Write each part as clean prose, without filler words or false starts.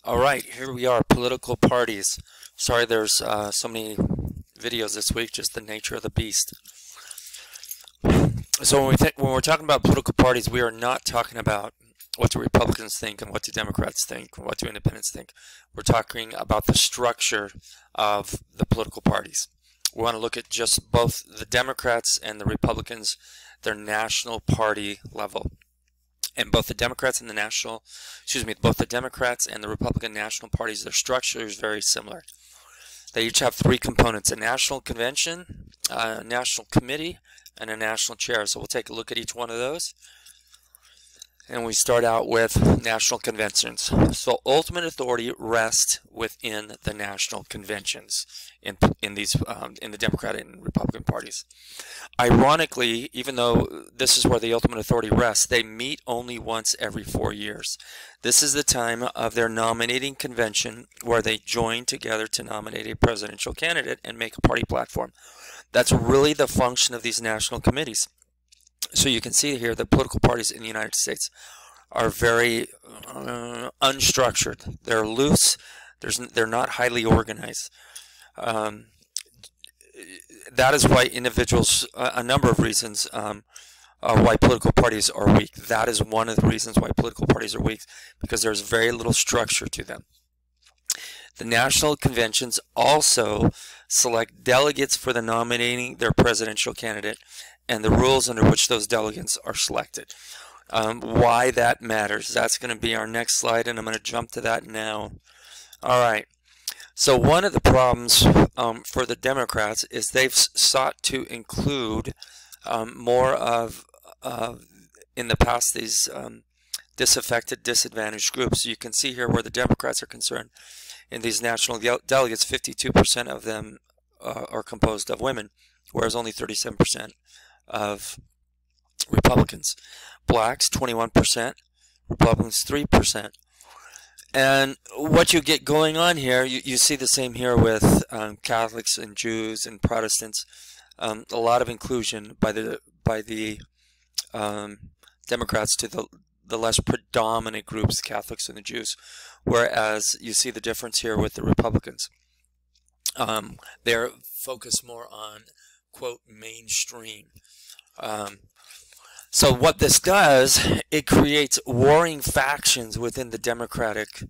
All right, here we are, political parties. Sorry there's so many videos this week, just the nature of the beast. So when we're talking about political parties, we are not talking about what do Republicans think and what do Democrats think, and what do independents think. We're talking about the structure of the political parties. We want to look at just both the Democrats and the Republicans, their national party level. And both the Democrats and both the Democrats and the Republican national parties, their structure is very similar. They each have three components: a national convention, a national committee, and a national chair. So we'll take a look at each one of those. And we start out with national conventions. So ultimate authority rests within the national conventions in the Democratic and Republican parties. Ironically, even though this is where the ultimate authority rests, they meet only once every 4 years. This is the time of their nominating convention where they join together to nominate a presidential candidate and make a party platform. That's really the function of these national committees. So you can see here the political parties in the United States are very unstructured. They're loose. They're not highly organized. That is why individuals, a number of reasons why political parties are weak. That is one of the reasons why political parties are weak, because there's very little structure to them. The national conventions also select delegates for the nominating their presidential candidate and the rules under which those delegates are selected. Why that matters, that's going to be our next slide, and I'm going to jump to that now. All right. So one of the problems for the Democrats is they've sought to include more of, in the past, these disaffected, disadvantaged groups. So you can see here where the Democrats are concerned. In these national delegates, 52% of them are composed of women, whereas only 37% of Republicans. Blacks, 21%, Republicans, 3%. And what you get going on here, you see the same here with Catholics and Jews and Protestants. A lot of inclusion by the Democrats to the less predominant groups, Catholics and the Jews, whereas you see the difference here with the Republicans. They're focused more on, quote, mainstream. So what this does, it creates warring factions within the Democratic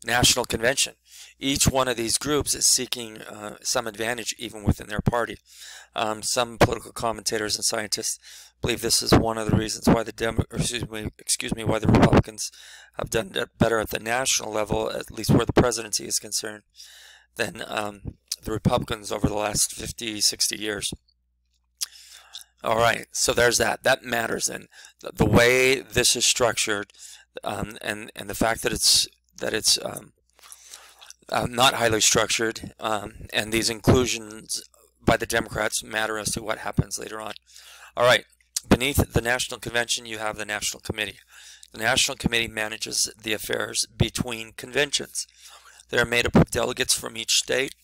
National Convention. Each one of these groups is seeking some advantage even within their party. Some political commentators and scientists believe this is one of the reasons why why the Republicans have done better at the national level, at least where the presidency is concerned, than the Republicans over the last 50, 60 years. All right, so there's that. That matters, and the way this is structured, and the fact that it's not highly structured, and these inclusions by the Democrats matter as to what happens later on. All right, beneath the National Convention, you have the National Committee. The National Committee manages the affairs between conventions. They're made up of delegates from each state,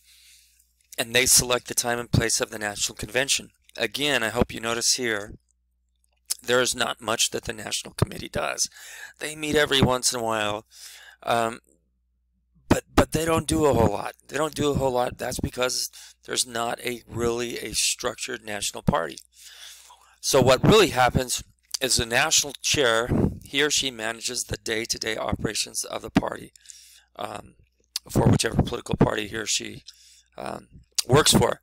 and they select the time and place of the National Convention. Again, I hope you notice here, there is not much that the National Committee does. They meet every once in a while, but they don't do a whole lot. They don't do a whole lot. That's because there's not really a structured national party. So what really happens is the national chair, he or she manages the day-to-day operations of the party for whichever political party he or she works for.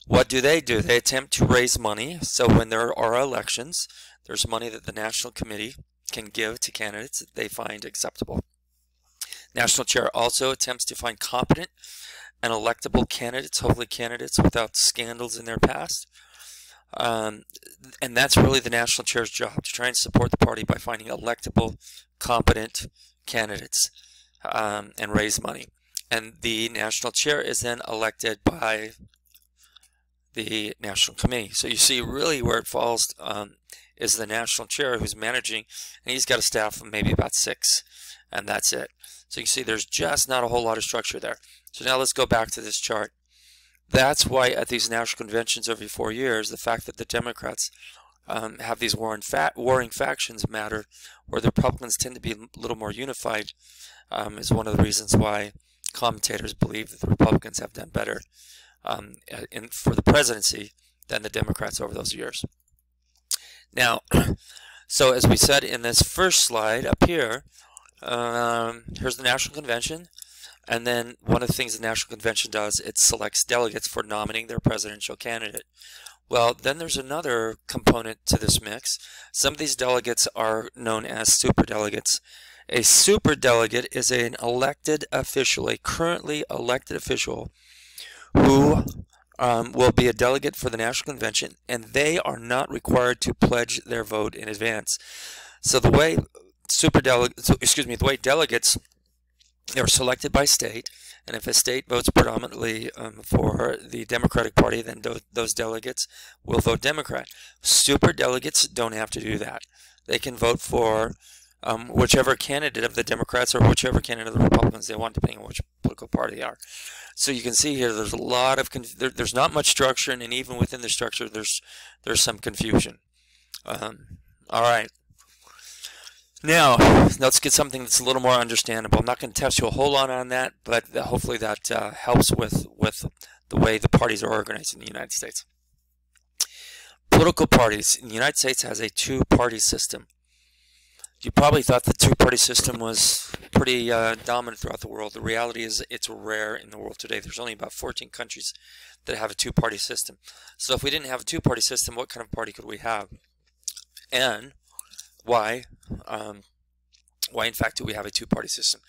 What do? They attempt to raise money. So when there are elections, there's money that the National Committee can give to candidates that they find acceptable. National Chair also attempts to find competent and electable candidates, hopefully candidates without scandals in their past. And that's really the National Chair's job, to try and support the party by finding electable, competent candidates and raise money. And the National Chair is then elected by the National Committee. So you see really where it falls is the National Chair who's managing, and he's got a staff of maybe about 6, and that's it. So you see there's just not a whole lot of structure there. So now let's go back to this chart. That's why at these national conventions every 4 years, the fact that the Democrats have these warring factions matter, where the Republicans tend to be a little more unified, is one of the reasons why commentators believe that the Republicans have done better for the presidency than the Democrats over those years. Now, so as we said in this first slide up here, here's the National Convention, and then one of the things the National Convention does, it selects delegates for nominating their presidential candidate. Well, then there's another component to this mix. Some of these delegates are known as superdelegates. A superdelegate is an elected official, a currently elected official who will be a delegate for the National Convention, and they are not required to pledge their vote in advance. So the way the way delegates, they're selected by state, and if a state votes predominantly for the Democratic Party, then those delegates will vote Democrat. Superdelegates don't have to do that. They can vote for whichever candidate of the Democrats or whichever candidate of the Republicans they want, depending on which political party they are. So you can see here there's a lot of there's not much structure, and even within the structure there's some confusion. All right. Now, let's get something that's a little more understandable. I'm not going to test you a whole lot on that, but hopefully that helps with the way the parties are organized in the United States. Political parties in the United States has a two-party system. You probably thought the two-party system was pretty dominant throughout the world. The reality is it's rare in the world today. There's only about 14 countries that have a two-party system. So if we didn't have a two-party system, what kind of party could we have? And why in fact do we have a two-party system?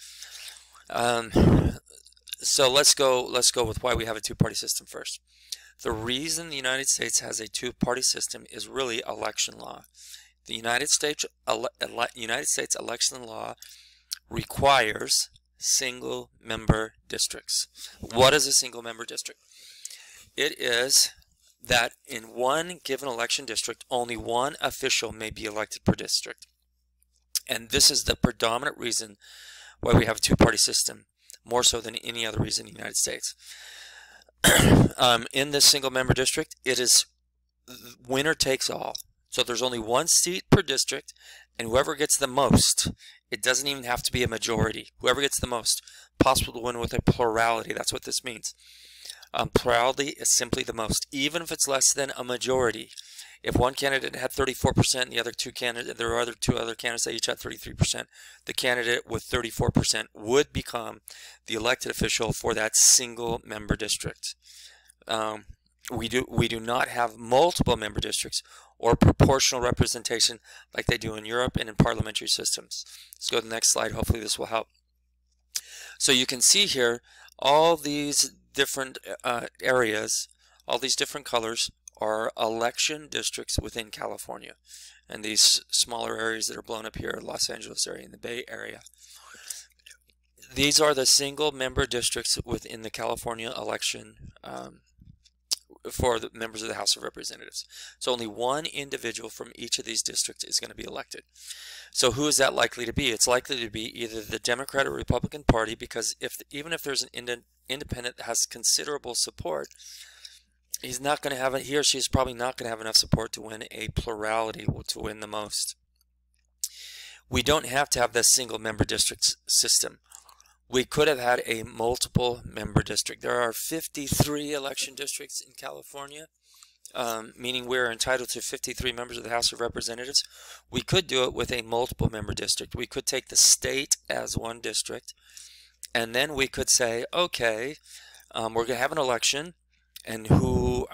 So let's go with why we have a two-party system first. The reason the United States has a two-party system is really election law. The United States election law requires single-member districts. What is a single-member district? It is that in one given election district, only one official may be elected per district. And this is the predominant reason why we have a two-party system, more so than any other reason in the United States. In this single-member district, it is winner takes all. So there's only one seat per district, and whoever gets the most, it doesn't even have to be a majority. Whoever gets the most, possible to win with a plurality. That's what this means. Plurality is simply the most, even if it's less than a majority. If one candidate had 34% and the other there are two other candidates that each had 33%, the candidate with 34% would become the elected official for that single member district. We do not have multiple member districts or proportional representation like they do in Europe and in parliamentary systems. Let's go to the next slide. Hopefully this will help. So you can see here all these different areas, all these different colors are election districts within California. And these smaller areas that are blown up here, Los Angeles area and the Bay Area. These are the single member districts within the California election for the members of the House of Representatives. So only one individual from each of these districts is going to be elected. So who is that likely to be? It's likely to be either the Democrat or Republican Party, because even if there's an independent that has considerable support, he's not going to have he or she is probably not going to have enough support to win a plurality, to win the most. We don't have to have this single member district system. We could have had a multiple member district. There are 53 election districts in California, meaning we're entitled to 53 members of the House of Representatives. We could do it with a multiple member district. We could take the state as one district, and then we could say, okay, we're going to have an election, and who,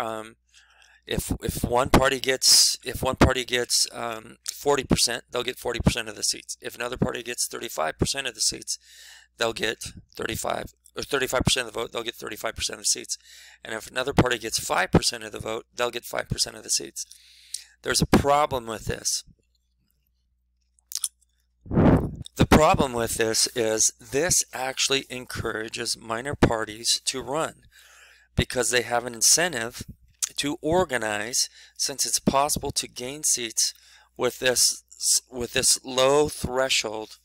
if one party gets 40%, they'll get 40% of the seats. If another party gets 35% of the seats, they'll get 35% of the vote, they'll get 35% of the seats. And if another party gets 5% of the vote, they'll get 5% of the seats. There's a problem with this. The problem with this is this actually encourages minor parties to run, because they have an incentive to organize, since it's possible to gain seats with this low threshold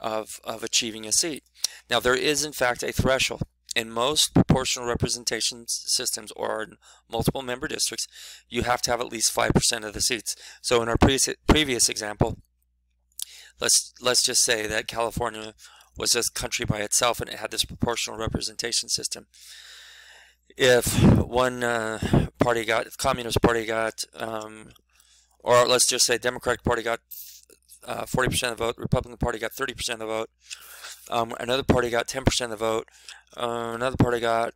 of achieving a seat. Now there is in fact a threshold. in most proportional representation systems or multiple member districts, you have to have at least 5% of the seats. So in our previous example, let's just say that California was a country by itself and it had this proportional representation system. If one party got, if Communist Party got, or let's just say Democratic Party got 40% of the vote, Republican Party got 30% of the vote, another party got 10% of the vote, another party got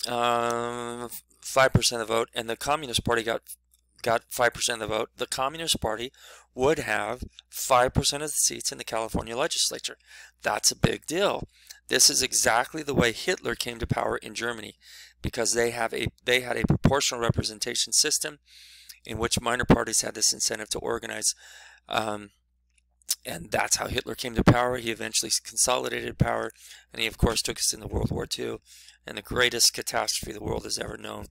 5% of the vote, and the Communist Party got 5% of the vote, the Communist Party would have 5% of the seats in the California legislature. That's a big deal. This is exactly the way Hitler came to power in Germany, because they had a proportional representation system in which minor parties had this incentive to organize, and that's how Hitler came to power. He eventually consolidated power, and he of course took us into World War II, and the greatest catastrophe the world has ever known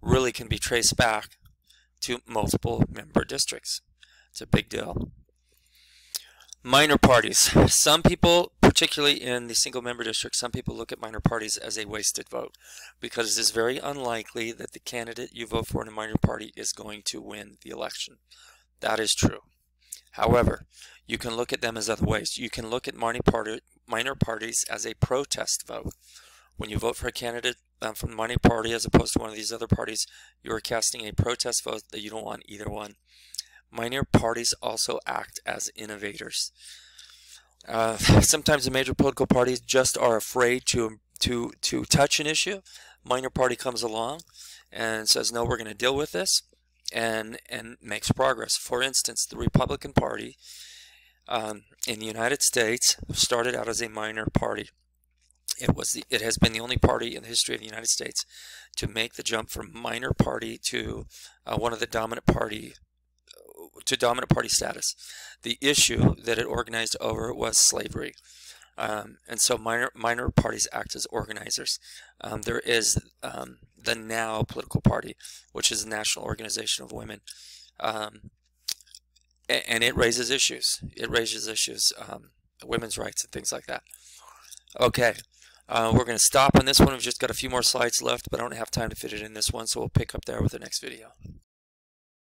really can be traced back to multiple member districts. It's a big deal. Minor parties. Some people, particularly in the single member district, some people look at minor parties as a wasted vote, because it is very unlikely that the candidate you vote for in a minor party is going to win the election. That is true. However, you can look at them as other ways. You can look at minor parties as a protest vote. When you vote for a candidate from the minor party as opposed to one of these other parties, you are casting a protest vote that you don't want either one. Minor parties also act as innovators. Sometimes the major political parties just are afraid to touch an issue. Minor party comes along and says, no, we're going to deal with this, and makes progress. For instance, the Republican Party in the United States started out as a minor party. It has been the only party in the history of the United States to make the jump from minor party to one of the dominant party status. The issue that it organized over was slavery, and so minor parties act as organizers. There is the NOW political party, which is the National Organization of Women, and it raises issues. It raises issues, women's rights and things like that. Okay. We're going to stop on this one. We've just got a few more slides left, but I don't have time to fit it in this one, so we'll pick up there with the next video.